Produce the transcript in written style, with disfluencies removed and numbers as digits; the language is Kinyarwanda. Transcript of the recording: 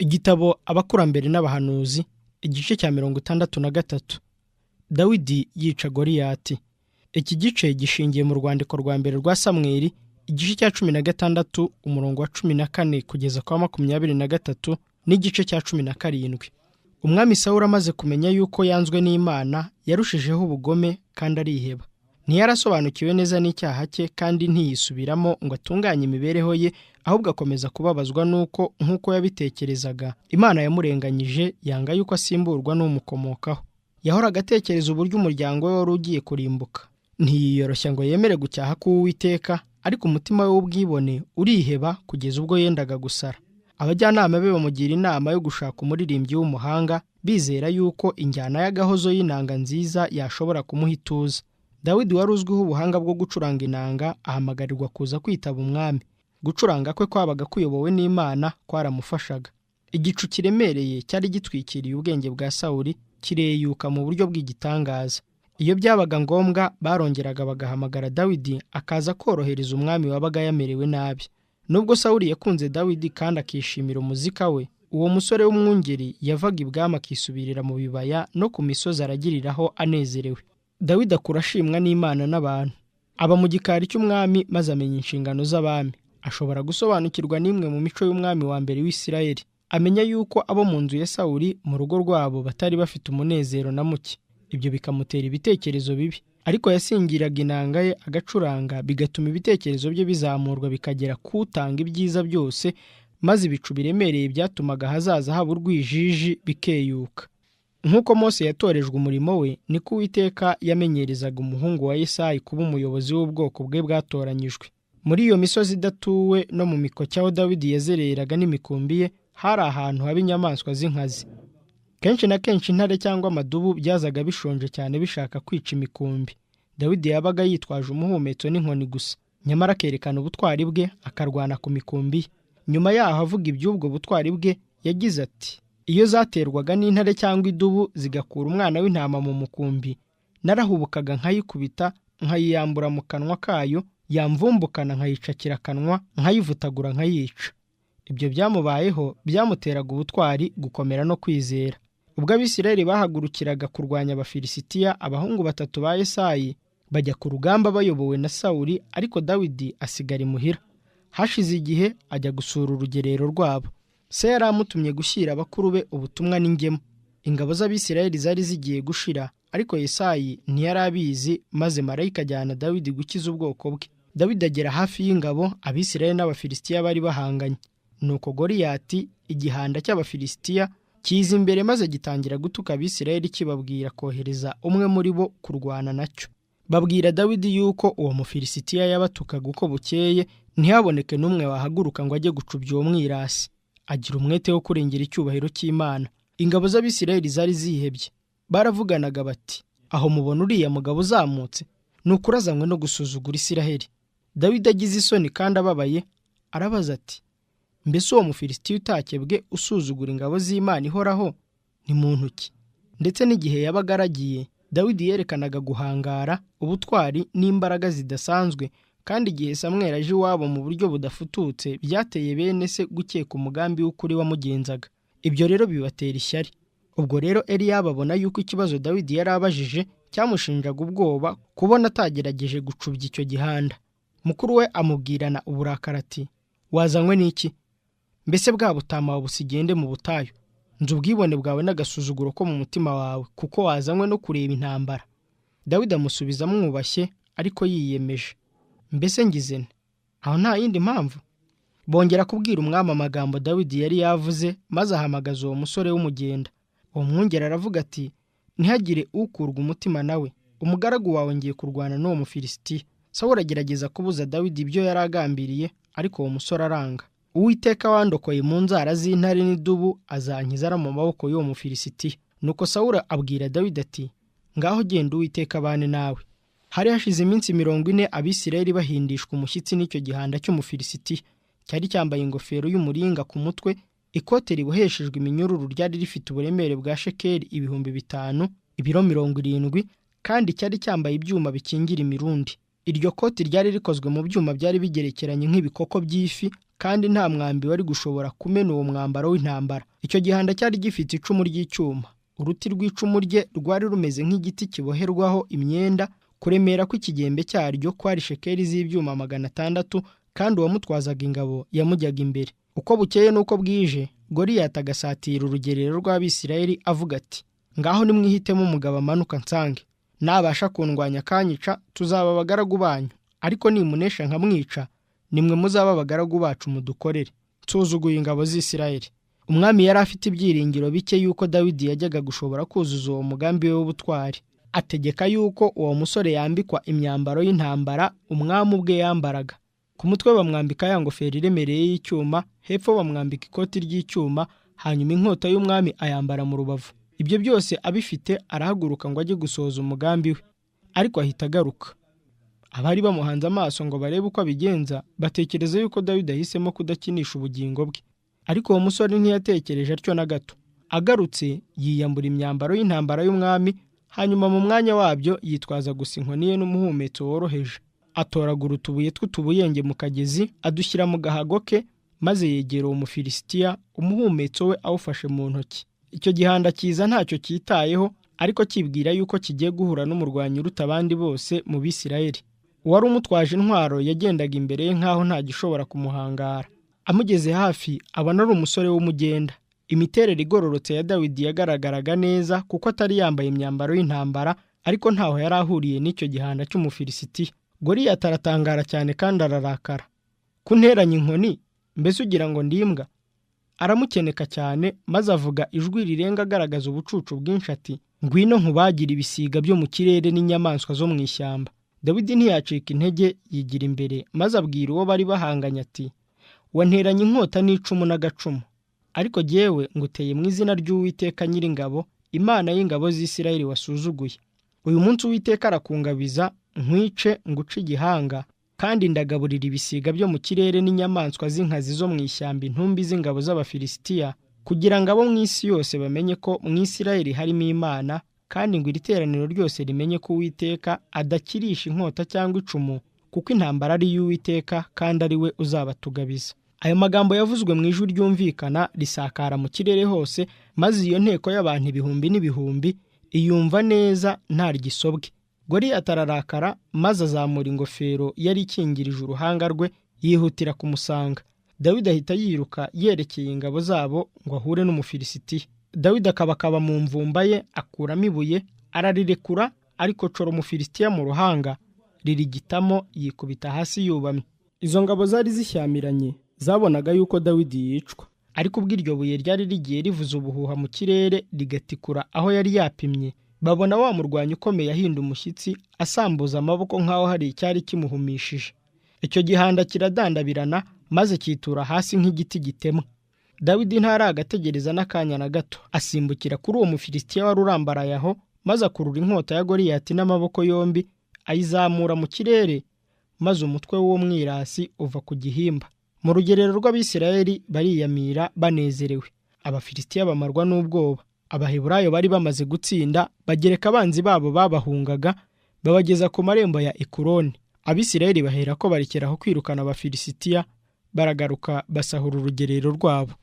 Igitabo Abakurambere n'Abahanuzi, igice cya 63. Dawidi yica Goliyati. Iki gice gishingiye mu rwandiko rwa mbere rwa Samweli, igice cya 16 umurongo wa 14 kugeza kwa 23 n'igice cya 17. Umwami Sawuli amaze kumenya yuko yanzwe n'Imana, yarushijeho ubugome kandi ariheba. Ntiyarasobanukiwe neza n'icyaha cye kandi ntiyisubiramo ngo atunganye imibereho ye, ahubwo akomeza kubabazwa nuko nk'uko yabitekerezaga Imana yamurenganyije, yanga yuko asimburwa n'umukomokaho. Yahoraga atekereza uburyo umuryango we wari ugiye kurimbuka. Ntiyiyoroshya ngo yemere gucyaha k'Uwiteka, ariko umutima we w'ubwibone uriheba kugeza ubwo yendaga gusara. Abajyanama be bamugira inama yo gushaka umuririmbyi w'umuhanga, bizera yuko injyana y'agahozo y'inanga nziza yashobora kumuha ituze. Dawidi wari uzwiho ubuhanga bwo gucuranga inanga, ahamagarirwa kuza kwitaba umwami. Gucuranga kwe kwabaga kuyobowe n'Imana kwaramufashaga. Igicu kiremereye cyari gitwikiriye ubwenge bwa Sawuli, kireyuka mu buryo bw'igitangaza. Iyo byabaga ngombwa, barongeraga bagahamagara Dawidi akaza korohereza umwami wabaga yamerewe nabi. Nubwo Sawuli yakunze Dawidi kandi akishimira umuzika we, uwo musore w'umwungeri yavaga ibwami akisubirira mu bibaya no ku misozi aragiriraho anezerewe. Dawidi akura ashimwa n'Imana n'abantu. Aba mu gikari cy'umwami maze amenya inshingano z'abami. Ashobora gusobanukirwa n'imwe mu mico y'umwami wa mbere w'Isirayeli. Amenya yuko abo mu nzu ya Sawuli mu rugo rwabo batari bafite umunezero na muke. Ibyo bikamutera ibitekerezo bibi. Ariko yasingiraga inanga ye agacuranga, bigatuma ibitekerezo bye bizamurwa bikagera kutanga ibyiza byose, maze ibicu biremereye byatumaga ahazaza haba urwijiji bikeyuka. Nk'uko Mose yatorejwe umurimo we, niko Uwiteka yamenyerezaga umuhungu wa Yesayi kuba umuyobozi w'ubwoko bwe bwatoranyijwe. Muri iyo misozi idatuwe no mu mikoki aho Dawidi yazereraga n'imikumbi ye, hari ahantu haba inyamaswa z'inkazi. Kenshi na kenshi intare cyangwa amadubu byazaga bishonje cyane bishaka kwica imikumbi. Dawidi yabaga yitwaje umuhumetso n'inkoni gusa, nyamara akerekana ubutwari bwe, akarwana ku mikumbi ye. Nyuma yaho avuga iby'ubwo butwari bwe, yagize ati: iyo zaterwaga n'intare cyangwa idubu zigakura umwana w'intama mu mukumbi, narahubukaga nkayikubita, nkayiyambura mu kanwa kayo, yamvumbukana nkayicakira akanwa, nkayivutagura nkayica. Ibyo byamubayeho byamuteraga ubutwari, gukomera no kwizera. Ubwo Abisirayeli bahagurukiraga kurwanya Abafilisitiya, abahungu 3 ba Yesayi bajya ku rugamba bayobowe na Sawuli, ariko Dawidi asigara imuhira. Hashize igihe ajya gusura urugerero rwabo. Se yari amutumye gushyira abakuru be ubutumwa n'ingemu. Ingabo z'Abisirayeli zari zigiye gushira, ariko Yesayi ntiyari abizi, maze marayika ajyana Dawidi gukiza ubwoko bwe. Dawidi agera hafi y'ingabo Abisirayeli n'Abafilisitiya bari bahanganye. Nuko Goliyati, igihanda cy'Abafilisitiya, kiza imbere maze gitangira gutuka Abisirayeli kibabwira kohereza umwe muri bo kurwana nacyo. Babwira Dawidi yuko uwo Mufilisitiya yabatukaga uko bukeye, ntihaboneke n'umwe wahaguruka ngo ajye gucubya uwo mwirasi. Agira umwete wo kurengera icyubahiro cy'Imana. Ingabo z'Abisirayeli zari zihebye. Baravuganaga bati: aho mubona uriya mugabo uzamutse, nuko urazanywe no gusuzugura Isiraheli. Dawidi agize isoni kandi ababaye, arabaza ati: mbese uwo Mufilisitiya utakebwe usuzugura ingabo z'Imana ihoraho ni muntu ki? Ndetse n'igihe yabaga aragiye, Dawidi yerekanaga guhangara, ubutwari n'imbaraga zidasanzwe, kandi igihe Samweli aje iwabo mu buryo budafututse, byateye bene se gukeka umugambi w'ukuri wamugenzaga. Ibyo rero bibatera ishyari. Ubwo rero Eliya babona yuko ikibazo Dawidi yari abajije cyamushinjaga ubwoba, kubona atagerageje gucubya icyo gihanda. Mukuru we amubwirana uburakari ati: wazanywe n'iki? Mbese bwa butama busigende mu butayu? Nzi ubwibone bwawe n'agasuzuguro ko mu mutima wawe, kuko wazanywe no kureba intambara. Dawidi amusubiza amwubashye, ariko yiyemeje: mbese ngize nte? Aho nta yindi mpamvu? Bongera kubwira umwami amagambo Dawidi yari yavuze, maze ahamagaza uwo musore w'umugenda. Uwo mwungeri aravuga ati: ntihagire ukurwa umutima nawe, umugaragu wawe ngiye kurwana n'uwo Mufilisitiya. Sawuli agerageza kubuza Dawidi ibyo yari agambiriye, ariko uwo musore aranga. Uwiteka wandokoye mu nzara z'intare n'idubu azankiza ari mu maboko y'uwo Mufilisitiya. Nuko Sawuli abwira Dawidi ati: ngaho genda, Uwiteka abane nawe. Hari hashize iminsi 40 Abisirayeli bahindishwa umushyitsi n'icyo gihanda cy'Umufilisitiya. Cyari cyambaye ingofero y'umuringa ku mutwe, ikote riboheshejwe iminyururu ryari rifite uburemere bwa shekeli 5,000, ibiro 70, kandi cyari cyambaye ibyuma bikingira imirundi. Iryo koti ryari rikozwe mu byuma byari bigerekeranye nk'ibikoko by'ifi, kandi nta mwambi wari gushobora kumena uwo mwambaro w'intambara. Icyo gihanda cyari gifite icumu ry'icyuma. Uruti rw'icumu rye rwari rumeze nk'igiti kiboherwaho imyenda. Kuremera kw'ikigembe cyaryo kwari shekeli z'ibyuma 600, kandi uwamutwazaga ingabo yamujyaga imbere. Uko bukeye n'uko bwije, Goliyati agasatira urugerero rw'Abisirayeli avuga ati, ngaho nimwihitemo umugabo amanuka nsange. Nabasha kundwanya akanyica, tuzaba abagaragu banyu, ariko nimunesha nkamwica, nimwe muzaba abagaragu bacu mudukorere. Nsuzuguye ingabo z'Isirayeli. Umwami yari afite ibyiringiro bike yuko Dawidi yajyaga gushobora kuzuza uwo mugambi we w'ubutwari. Ategeka yuko uwo musore yambikwa imyambaro y'intambara umwami ubwe yambaraga. Ku mutwe bamwambika ya ngofero iremereye y'icyuma, hepfo bamwambika ikoti ry'icyuma, hanyuma inkota y'umwami ayambara mu rubavu. Ibyo byose abifite, arahaguruka ngo ajye gusohoza umugambi we, ariko ahita agaruka. Abari bamuhanze amaso ngo barebe uko abigenza, batekereza yuko Dawidi ahisemo kudakinisha ubugingo bwe. Ariko uwo musore ntiyatekereje atyo na gato. Agarutse yiyambura imyambaro y'intambara y'umwami, hanyuma mu mwanya wabyo yitwaza gusa inkoni ye n'umuhumetso woroheje. Atoragura utubuye tw'utubuyenge mu kagezi, adushyira mu gahago ke, maze yegera uwo Mufilisitiya, umuhumetso we awufashe mu ntoki. Icyo gihanda cyiza ntacyo cyitayeho, ariko kibwira yuko kigiye guhura n'umurwanyi uruta abandi bose mu Bisirayeli. Uwari umutwaje intwaro yagendaga imbere ye nk'aho nta gishobora kumuhangara. Amugeze hafi, abona ari umusore w'umugenda. Imiterere igororotse ya Dawidi yagaragaraga neza kuko atari yambaye imyambaro y'intambara, ariko ntaho yari ahuriye n'icyo gihanda cy'Umufilisitiya. Goliyati aratangara cyane kandi ararakara. Kunteranya inkoni, mbese ugira ngo ndimbwa? Aramukeneka cyane, maze avuga ijwi rirenga agaragaza ubucucu bwinshi ati, ngwino nkubagira ibisiga byo mu kirere n'inyamaswa zo mu ishyamba. Dawidi ntiyacika intege, yigira imbere, maze abwira uwo bari bahanganye ati, wanteranye inkota n'icumu n'agacumu, ariko jyewe nguteye mu izina ry'Uwiteka Nyiringabo, Imana y'ingabo z'Isirayeli wasuzuguye. Uyu munsi Uwiteka arakungabiza, nkwice nguce igihanga, kandi ndagaburira ibisiga byo mu kirere n'inyamaswa z'inkazi zo mu ishyamba intumbi z'ingabo z'Abafilisitiya, kugira ngo abo mu isi yose bamenye ko mu Isirayeli harimo Imana, kandi ngo iri teraniro ryose rimenye ko Uwiteka adakirisha inkota cyangwa icumu, kuko intambara ari iy'Uwiteka kandi ari we uzabatugabiza. Ayo magambo yavuzwe mu ijwi ryumvikana risakara mu kirere hose, maze iyo nteko y'abantu ibihumbi n'ibihumbi iyumva neza nta ryisobwe. Goliyati ararakara, maze azamura ingofero yari ikingirije uruhanga rwe, yihutira kumusanga. Dawidi ahita yiruka yerekeye ingabo zabo ngo ahure n'Umufilisitiya. Dawidi akabakaba mu mvumba ye, akuramo ibuye, ararirekura, ariko cora Umufilisitiya mu ruhanga, ririgitamo, yikubita hasi yubamye. Izo ngabo zari zishyamiranye, zabonaga yuko Dawidi yicwa, ariko ubwo iryo buye ryari rigiye rivuza ubuhuha mu kirere rigatikura aho yari yapimye, babona wa murwanyi ukomeye ahinda umushyitsi, asambuza amaboko nk'aho hari icyari kimuhumishije. Icyo gihanda kiradandabirana, maze cyitura hasi nk'igiti gitemwa. Dawidi ntaragategereza n'akanya na gato, asimbukira kuri uwo Mufilisitiya wari urambaraye aho, maze akurura inkota ya Goliyati n'amaboko yombi, ayizamura mu kirere, maze umutwe w'uwo mwirasi uva ku gihimba. Mu rugerero rw'Abisirayeli bariyamira banezerewe. Abafilisitiya bamarwa n'ubwoba. Abaheburayo bari bamaze gutsinda, bagereka abanzi babo babahungaga, babageza ku marembo ya Ekuroni. Abisirayeli bahera ko barekeraho kwirukana Abafilisitiya, baragaruka basahura urugerero rwabo.